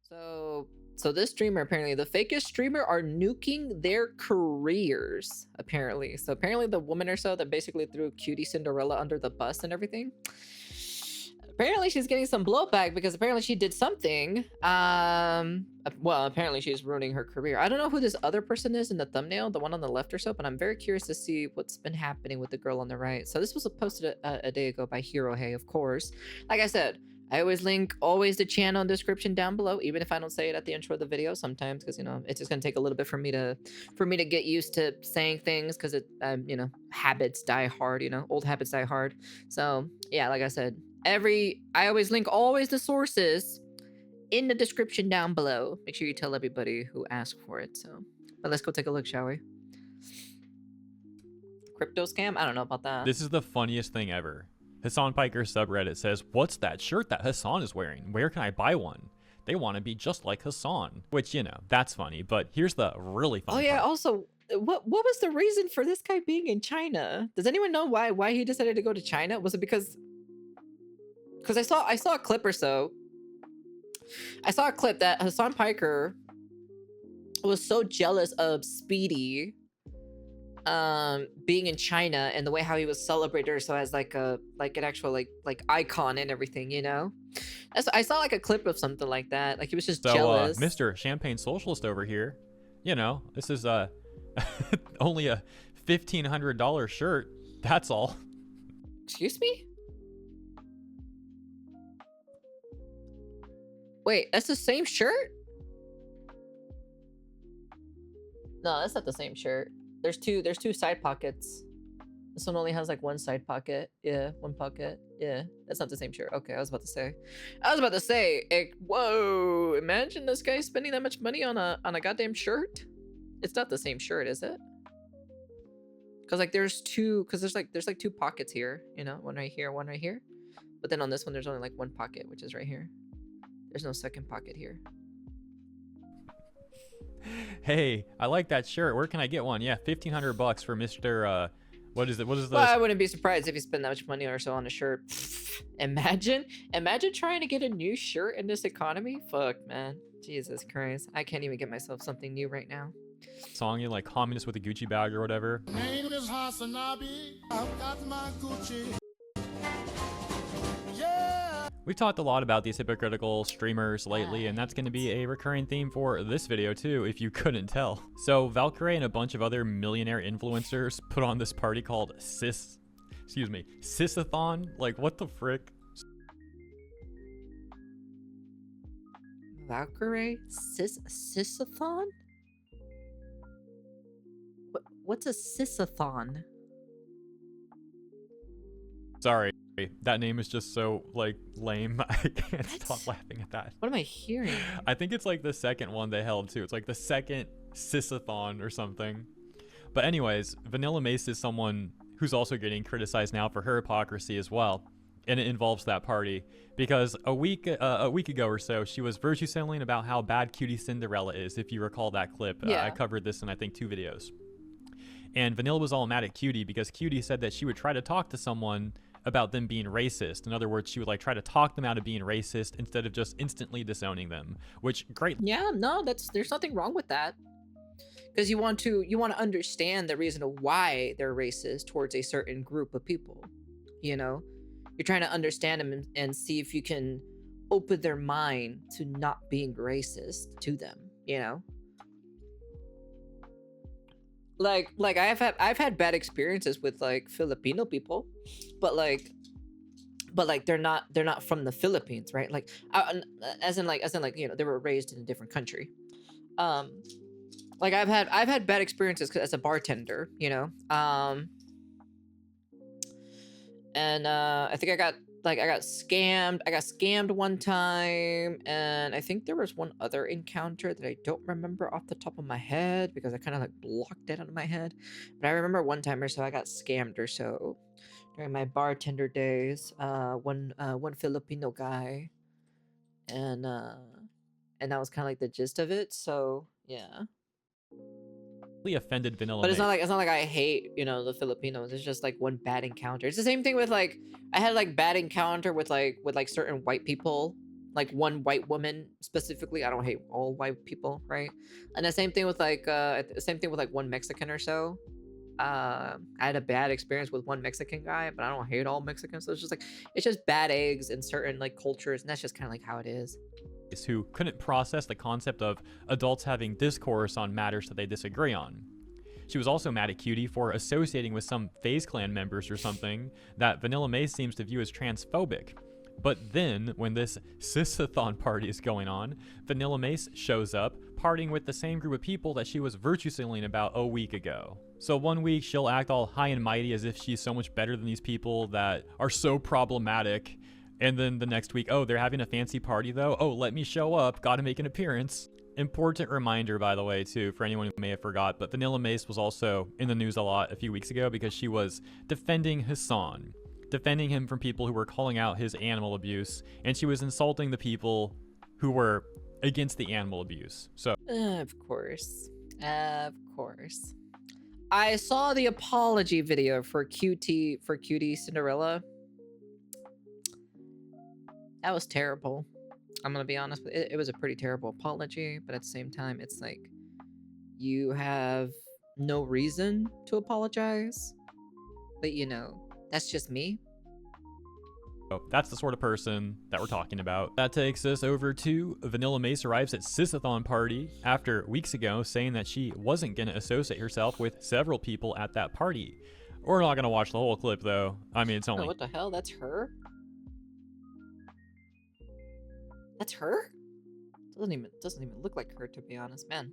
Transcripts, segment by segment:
So this streamer, apparently the fakest streamer, are nuking their careers, apparently. So apparently the woman or so that basically threw cutie Cinderella under the bus and everything, apparently she's getting some blowback because apparently she did something. Well, apparently she's ruining her career. I don't know who this other person is in the thumbnail, the one on the left or so, but I'm very curious to see what's been happening with the girl on the right. So this was posted a day ago by Hero Hey, of course. Like I said, I always link the channel in the description down below, even if I don't say it at the intro of the video sometimes, because, you know, it's just gonna take a little bit for me to get used to saying things, because you know, habits die hard, you know, old habits die hard. So yeah, like I said, I always link the sources in the description down below. Make sure you tell everybody who asked for it. So, but let's go take a look, shall we? Crypto scam? I don't know about that. This is the funniest thing ever. Hasan Piker subreddit says, "What's that shirt that Hasan is wearing? Where can I buy one? They want to be just like Hasan." Which, you know, that's funny. But here's the really funny part. part. Also, what was the reason for this guy being in China? Does anyone know why he decided to go to China? Was it because I saw a clip or so. I saw a clip that Hasan Piker was so jealous of Speedy being in China and the way how he was celebrated so as like an actual like icon and everything, you know. I saw like a clip of something like that. Like he was just jealous. Mr. Champagne Socialist over here, you know, this is only a $1,500 shirt. That's all. Excuse me? Wait, that's the same shirt? No, that's not the same shirt. There's two side pockets. This one only has like one side pocket. Yeah, one pocket. Yeah, that's not the same shirt. Okay, I was about to say, whoa, imagine this guy spending that much money on a goddamn shirt. It's not the same shirt, is it? Because like there's two pockets here, you know, one right here, one right here. But then on this one, there's only like one pocket, which is right here. There's no second pocket here. Hey, I like that shirt. Where can I get one? Yeah, $1,500 for Mr. What is it? What is this? Well, I wouldn't be surprised if you spend that much money or so on a shirt. Imagine trying to get a new shirt in this economy. Fuck, man. Jesus Christ. I can't even get myself something new right now. Song you like communist with a Gucci bag or whatever. Name is Hasan. I've got my Gucci. We've talked a lot about these hypocritical streamers lately, and that's going to be a recurring theme for this video too, if you couldn't tell. So Valkyrae and a bunch of other millionaire influencers put on this party called Sisathon. Like, what the frick? Valkyrae? Sisathon? What's a Sisathon? Sorry. That name is just so, like, lame. I can't stop laughing at that. What am I hearing? I think it's, like, the second one they held, too. It's, like, the second Sisathon or something. But anyways, Vanilla Mace is someone who's also getting criticized now for her hypocrisy as well. And it involves that party. Because a week ago or so, she was virtue signaling about how bad cutie Cinderella is, if you recall that clip. Yeah. I covered this in, I think, 2 videos. And Vanilla was all mad at Cutie because Cutie said that she would try to talk to someone about them being racist. In other words, she would like try to talk them out of being racist instead of just instantly disowning them, which great. Yeah, no, there's nothing wrong with that. Because you want to understand the reason of why they're racist towards a certain group of people. You know, you're trying to understand them and see if you can open their mind to not being racist to them, you know? Like I've had bad experiences with like Filipino people, but like they're not from the Philippines, right? Like as in like you know, they were raised in a different country. Like I've had bad experiences as a bartender, you know. And I think I got scammed. I got scammed one time, and I think there was one other encounter that I don't remember off the top of my head because I kind of like blocked it out of my head. But I remember one time or so I got scammed or so during my bartender days. One Filipino guy, and that was kind of like the gist of it. So yeah. Offended Vanilla But it's Mace. not like I hate, you know, the Filipinos. It's just like one bad encounter. It's the same thing with like I had like bad encounter with like certain white people, like one white woman specifically. I don't hate all white people, right? And the same thing with like one Mexican or so. I had a bad experience with one Mexican guy, but I don't hate all Mexicans. So it's just bad eggs in certain like cultures, and that's just kind of like how it is. Who couldn't process the concept of adults having discourse on matters that they disagree on. She was also mad at Cutie for associating with some FaZe Clan members or something that Vanilla Mace seems to view as transphobic. But then, when this Sisathon party is going on, Vanilla Mace shows up, partying with the same group of people that she was virtue signaling about a week ago. So one week, she'll act all high and mighty as if she's so much better than these people that are so problematic. And then the next week, oh, they're having a fancy party though? Oh, let me show up, gotta make an appearance. Important reminder, by the way, too, for anyone who may have forgot, but Vanilla Mace was also in the news a lot a few weeks ago because she was defending Hasan. Defending him from people who were calling out his animal abuse, and she was insulting the people who were against the animal abuse. So Of course. I saw the apology video for Cutie Cinderella. That was terrible. I'm gonna be honest with it. It was a pretty terrible apology, but at the same time, it's like you have no reason to apologize. But you know, that's just me. that's the sort of person that we're talking about. That takes us over to Vanilla Mace arrives at Sisathon party after weeks ago saying that she wasn't going to associate herself with several people at that party. We're not going to watch the whole clip though. I mean, it's only... Oh, what the hell? That's her? That's her? Doesn't even look like her, to be honest, man.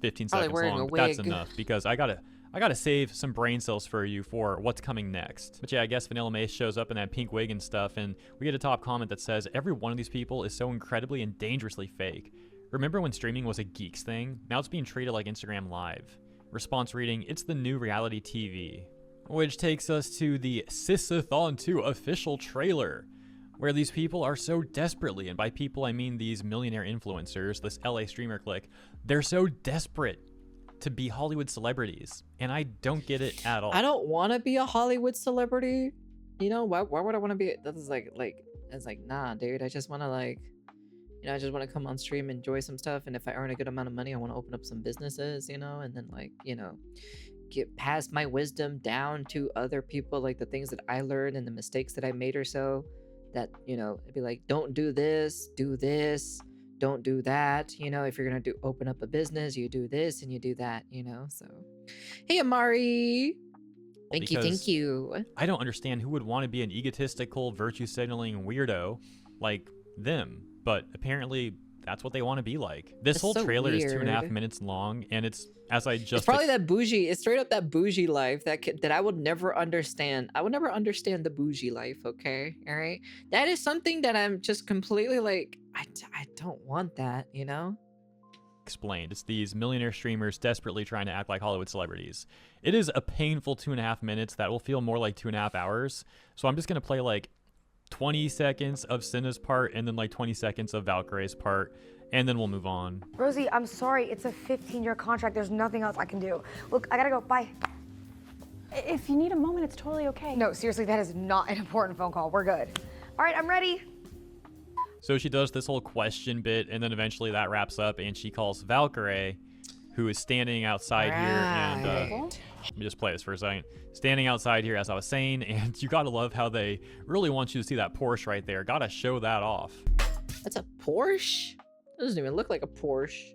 15 Probably seconds wearing long, a but that's wig. enough because I gotta save some brain cells for you for what's coming next. But yeah, I guess Vanilla Mace shows up in that pink wig and stuff, and we get a top comment that says, every one of these people is so incredibly and dangerously fake. Remember when streaming was a geeks thing? Now it's being treated like Instagram Live. Response reading, it's the new reality TV. Which takes us to the Sisathon 2 official trailer, where these people are so desperately, and by people I mean these millionaire influencers, this LA streamer clique, they're so desperate to be Hollywood celebrities, and I don't get it at all. I don't want to be a Hollywood celebrity. You know, why would I want to be? That's like, it's like, nah, dude. I just want to I just want to come on stream, enjoy some stuff, and if I earn a good amount of money, I want to open up some businesses, and then get past my wisdom down to other people, like the things that I learned and the mistakes that I made or so. That, it'd be like, don't do this, don't do that. If you're gonna open up a business, you do this and you do that, so. Hey, Amari. Thank you. I don't understand who would want to be an egotistical, virtue signaling weirdo like them, but apparently that's what they want to be like. This That's whole so trailer is weird. 2.5 minutes long, and it's, as I just... It's probably that bougie. It's straight up that bougie life that I would never understand. I would never understand the bougie life. Okay, all right. That is something that I'm just completely like. I don't want that. Explained. It's these millionaire streamers desperately trying to act like Hollywood celebrities. It is a painful 2.5 minutes that will feel more like 2.5 hours. So I'm just gonna play like 20 seconds of Cinna's part and then like 20 seconds of Valkyrae's part, and then we'll move on. Rosie, I'm sorry. It's a 15-year contract. There's nothing else I can do. Look, I gotta go. Bye. If you need a moment, it's totally okay. No, seriously, that is not an important phone call. We're good. All right, I'm ready. So she does this whole question bit, and then eventually that wraps up, and she calls Valkyrae, who is standing outside here, and let me just play this for a second. Standing outside here, as I was saying, and you gotta love how they really want you to see that Porsche right there. Gotta show that off. That's a Porsche? It doesn't even look like a Porsche.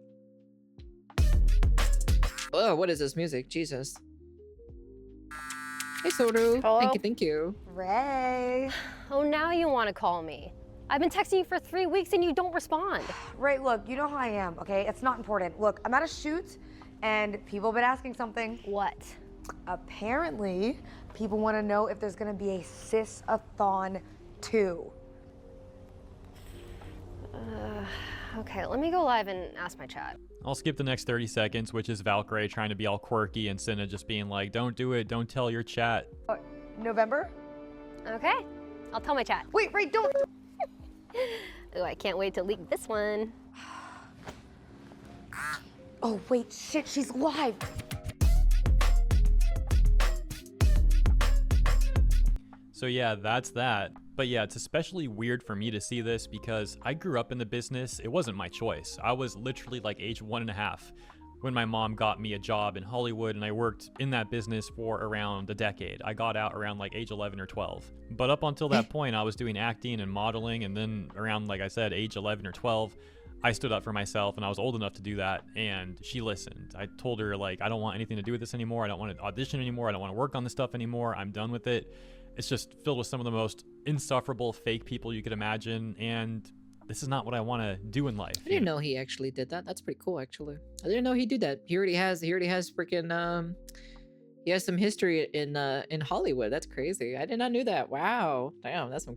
Oh, what is this music? Jesus. Hey, Soru. Hello? Thank you. Ray. Oh, now you want to call me. I've been texting you for 3 weeks and you don't respond. Ray, look, you know how I am, okay? It's not important. Look, I'm at a shoot, and people have been asking something. What? Apparently, people want to know if there's going to be a Sisathon 2. Okay, let me go live and ask my chat. I'll skip the next 30 seconds, which is Valkyrae trying to be all quirky and Cinna just being like, don't do it, don't tell your chat. November? Okay, I'll tell my chat. Wait, Ray, don't. Ooh, I can't wait to leak this one. Oh, wait, shit, she's live. So yeah, that's that. But yeah, it's especially weird for me to see this because I grew up in the business. It wasn't my choice. I was literally like age 1.5 when my mom got me a job in Hollywood, and I worked in that business for around a decade. I got out around like age 11 or 12. But up until that point, I was doing acting and modeling, and then around, like I said, age 11 or 12, I stood up for myself, and I was old enough to do that, and she listened. I told her, like, I don't want anything to do with this anymore. I don't want to audition anymore. I don't want to work on this stuff anymore. I'm done with it. It's just filled with some of the most insufferable fake people you could imagine, and this is not what I want to do in life. I didn't know he actually did that. That's pretty cool, actually. I didn't know he did that. He already has freaking he has some history in Hollywood. That's crazy. I did not know that. Wow. Damn, that's some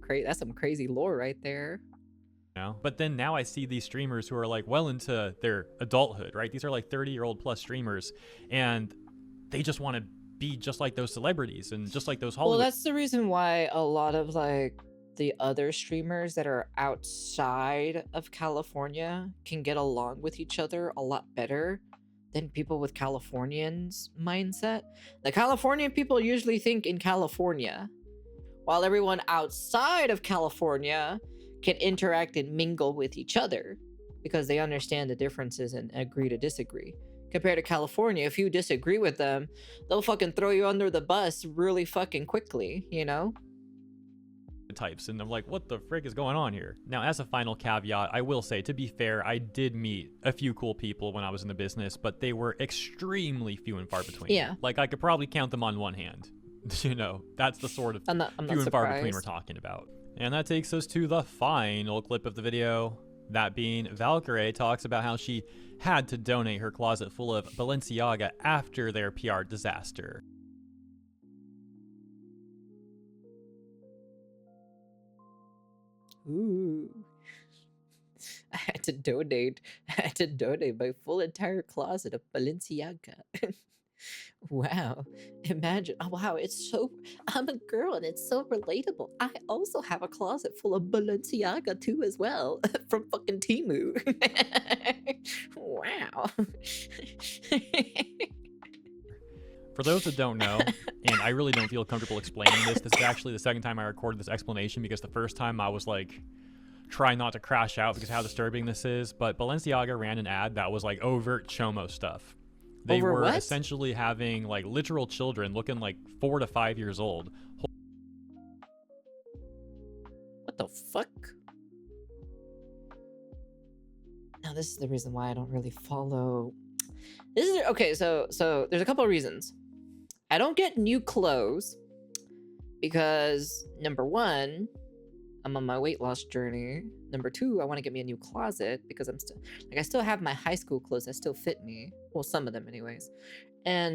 crazy lore right there. But then now I see these streamers who are like well into their adulthood, right? These are like 30-year-old plus streamers, and they just want to be just like those celebrities and just like those Hollywood. Well, that's the reason why a lot of like the other streamers that are outside of California can get along with each other a lot better than people with Californians' mindset. The Californian people usually think in California, while everyone outside of California can interact and mingle with each other because they understand the differences and agree to disagree. Compared to California, if you disagree with them, they'll fucking throw you under the bus really fucking quickly, you know? Types, and I'm like, what the frick is going on here? Now, as a final caveat, I will say, to be fair, I did meet a few cool people when I was in the business, but they were extremely few and far between. Yeah. Like, I could probably count them on one hand. You know, that's the sort of I'm not few and far between surprised. we're talking about. And that takes us to the final clip of the video. That being, Valkyrae talks about how she had to donate her closet full of Balenciaga after their PR disaster. Ooh. I had to donate my full entire closet of Balenciaga. Wow. Imagine. Oh, wow. I'm a girl and it's so relatable. I also have a closet full of Balenciaga too as well from fucking Temu. Wow. For those that don't know, and I really don't feel comfortable explaining this is actually the second time I recorded this explanation because the first time I was like, trying not to crash out because of how disturbing this is, but Balenciaga ran an ad that was like overt chomo stuff. They Over were what? essentially having like literal children looking like 4 to 5 years old. What the fuck? Now this is the reason why I don't really follow. Okay, so there's a couple of reasons. I don't get new clothes because number one, I'm on my weight loss journey. Number two, I want to get me a new closet because I still have my high school clothes that still fit me. Well, some of them anyways. And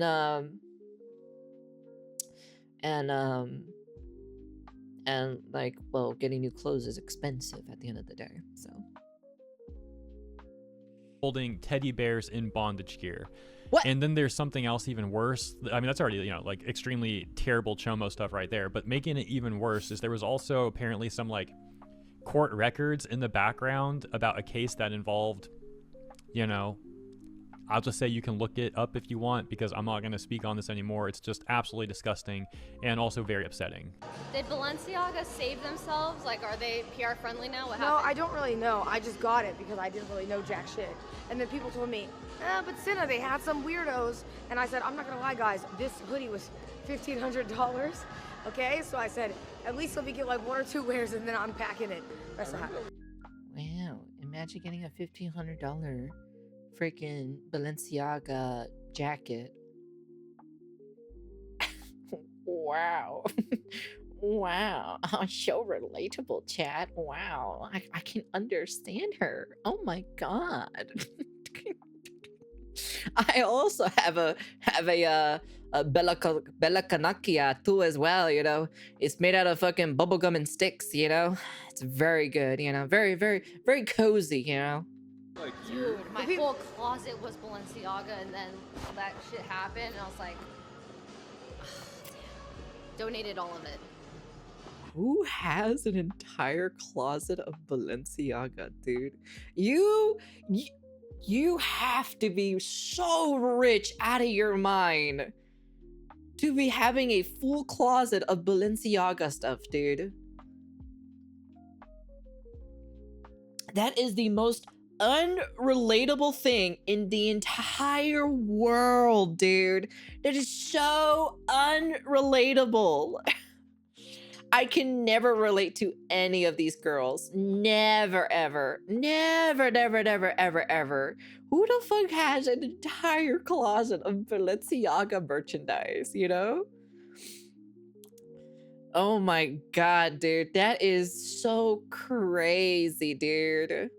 like, well, getting new clothes is expensive at the end of the day. So Holding teddy bears in bondage gear. What? And then there's something else even worse. I mean, that's already, you know, like extremely terrible chomo stuff right there. But making it even worse is there was also apparently some like court records in the background about a case that involved, you know, I'll just say you can look it up if you want because I'm not going to speak on this anymore. It's just absolutely disgusting and also very upsetting. Did Balenciaga save themselves? Like, are they PR friendly now? What No, happened? I don't really know. I just got it because I didn't really know jack shit. And then people told me, but Cinna, they had some weirdos. And I said, I'm not gonna lie, guys, this hoodie was $1,500. Okay, so I said, at least let me get like 1 or 2 wears and then I'm packing it. That's what happened. wow, imagine getting a $1,500 freaking Balenciaga jacket. Wow. Wow. Oh, so relatable, chat. Wow. I can understand her. Oh my god. I also have a Bella Canakia too as well, you know. It's made out of fucking bubblegum and sticks, you know. It's very good, you know. Very, very, very cozy, you know. Dude, my whole closet was Balenciaga, and then all that shit happened, and I was like, donated all of it. Who has an entire closet of Balenciaga, dude? You have to be so rich out of your mind to be having a full closet of Balenciaga stuff, dude. That is the most unrelatable thing in the entire world, dude. That is so unrelatable. I can never relate to any of these girls. Never, ever. Never, never, never, ever, ever. Who the fuck has an entire closet of Balenciaga merchandise, you know? Oh my god, dude. That is so crazy, dude.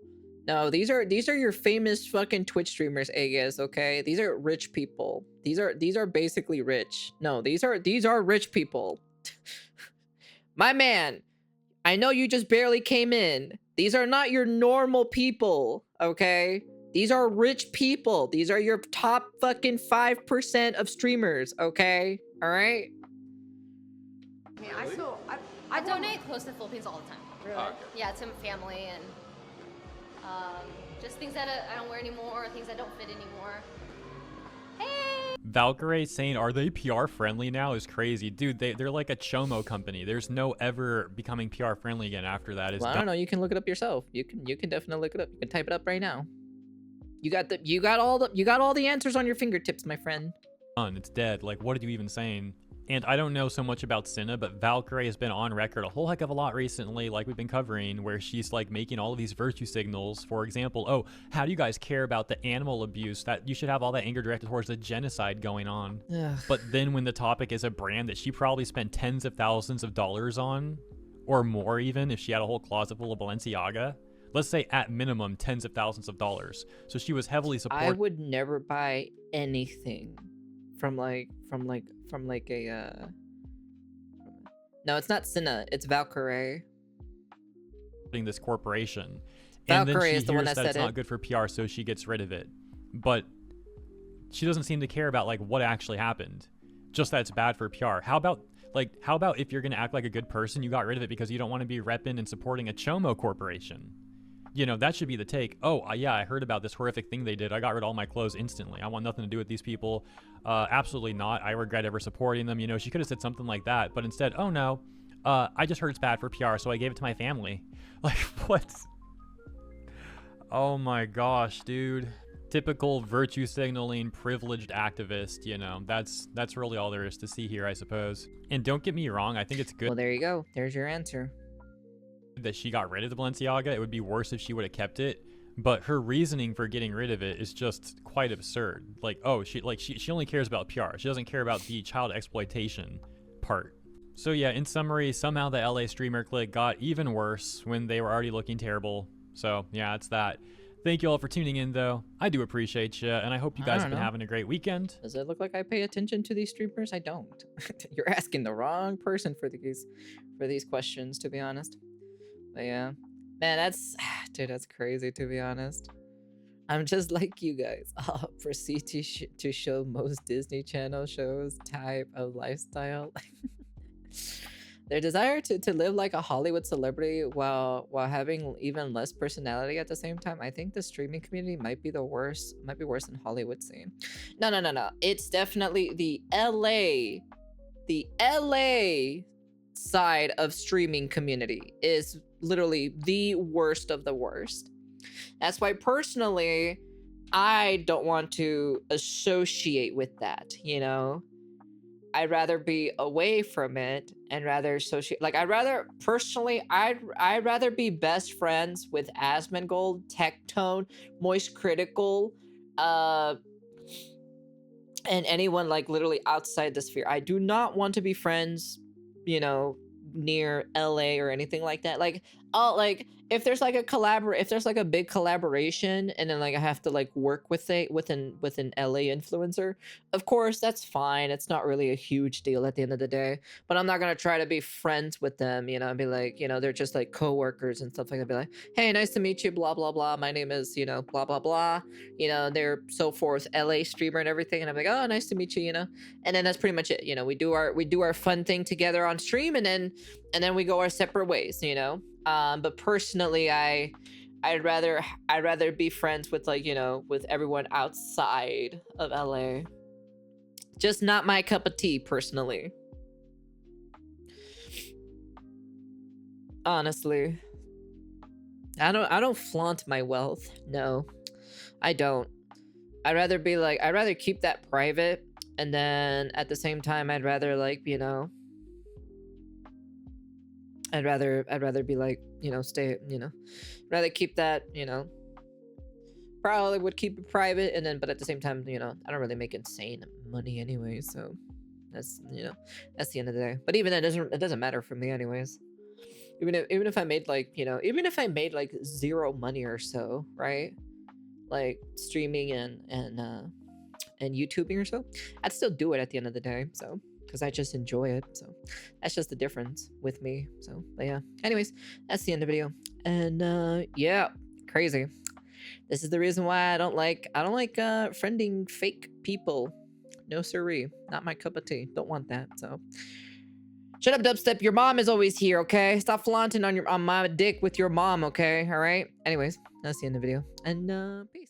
No, these are your famous fucking Twitch streamers, Aegis, okay? These are rich people. These are basically rich. No, these are rich people. My man, I know you just barely came in. These are not your normal people, okay? These are rich people. These are your top fucking 5% of streamers, okay? All right? I mean, I donate clothes to the Philippines all the time. Really? Okay. Yeah, to my family and just things that I don't wear anymore, things that don't fit anymore. Hey! Valkyrae saying, are they PR friendly now is crazy. Dude, they're like a chomo company. There's no ever becoming PR friendly again after that. Well, I don't know. You can look it up yourself. You can definitely look it up. You can type it up right now. You got all the answers on your fingertips, my friend. Done. It's dead. Like, what are you even saying? And I don't know so much about Cinna, but Valkyrae has been on record a whole heck of a lot recently, like we've been covering, where she's like making all of these virtue signals. For example, oh, how do you guys care about the animal abuse? That you should have all that anger directed towards the genocide going on. Ugh. But then when the topic is a brand that she probably spent tens of thousands of dollars on, or more even, if she had a whole closet full of Balenciaga, let's say at minimum tens of thousands of dollars. So she was heavily I supported. would never buy anything from a no, it's not Cinna, it's Valkyrae. This corporation, and then Valkyrae she is the one hears that that it's said not it. good for PR, so she gets rid of it. But she doesn't seem to care about like what actually happened, just that it's bad for PR. How about if you're gonna act like a good person, you got rid of it because you don't want to be repping and supporting a chomo corporation? You know, that should be the take. Oh, yeah, I heard about this horrific thing they did. I got rid of all my clothes instantly. I want nothing to do with these people. Absolutely not. I regret ever supporting them. You know, she could have said something like that. But instead, oh, no, I just heard it's bad for PR, so I gave it to my family. Like, what? Oh, my gosh, dude. Typical virtue signaling, privileged activist, you know. That's really all there is to see here, I suppose. And don't get me wrong, I think it's good Well, there you go. There's your answer. that she got rid of the Balenciaga. It would be worse if she would have kept it, but her reasoning for getting rid of it is just quite absurd. Like, oh, she only cares about PR. She doesn't care about the child exploitation part. So yeah, in summary, somehow the LA streamer clique got even worse when they were already looking terrible. So yeah, it's that. Thank you all for tuning in, though. I do appreciate you, and I hope you I guys don't have been know. having a great weekend. Does it look like I pay attention to these streamers? I don't. You're asking the wrong person for these questions, to be honest. But yeah, man, dude, that's crazy, to be honest. I'm just like you guys. Proceed to show most Disney Channel shows type of lifestyle. Their desire to live like a Hollywood celebrity while having even less personality at the same time. I think the streaming community might be worse than Hollywood scene. No. It's definitely the LA side of streaming community is literally the worst of the worst. That's why personally, I don't want to associate with that, you know? I'd rather be away from it and rather associate. Like, I'd rather be best friends with Asmongold, Tectone, Moist Critical, and anyone like literally outside the sphere. I do not want to be friends, you know, near LA or anything like that. Like, if there's like a big collaboration and then like I have to like work with an LA influencer, of course that's fine. It's not really a huge deal at the end of the day, but I'm not gonna try to be friends with them, you know, and be like, you know, they're just like coworkers and stuff like that. Be like, hey, nice to meet you, blah blah blah, my name is, you know, blah blah blah, you know, they're so forth LA streamer and everything, and I'm like, oh, nice to meet you, you know, and then that's pretty much it. You know, we do our fun thing together on stream, and then we go our separate ways, you know. But personally, I'd rather be friends with, like, you know, with everyone outside of LA. Just not my cup of tea, personally. Honestly. I don't flaunt my wealth. No, I don't. I'd rather keep that private, and then at the same time, I'd rather like, you know, I'd rather be like, you know, stay, you know, rather keep that, you know, probably would keep it private, and then, but at the same time, you know, I don't really make insane money anyway, so that's, you know, that's the end of the day. But even then, it doesn't matter for me anyways. Even if I made like, you know, even if I made like zero money or so, right? Like streaming and YouTubing or so, I'd still do it at the end of the day. So, because I just enjoy it. So that's just the difference with me. So, but yeah. Anyways, that's the end of the video. And yeah, crazy. This is the reason why I don't like friending fake people. No siree. Not my cup of tea. Don't want that. So shut up, Dubstep. Your mom is always here, okay? Stop flaunting on my dick with your mom, okay? All right? Anyways, that's the end of the video. And peace.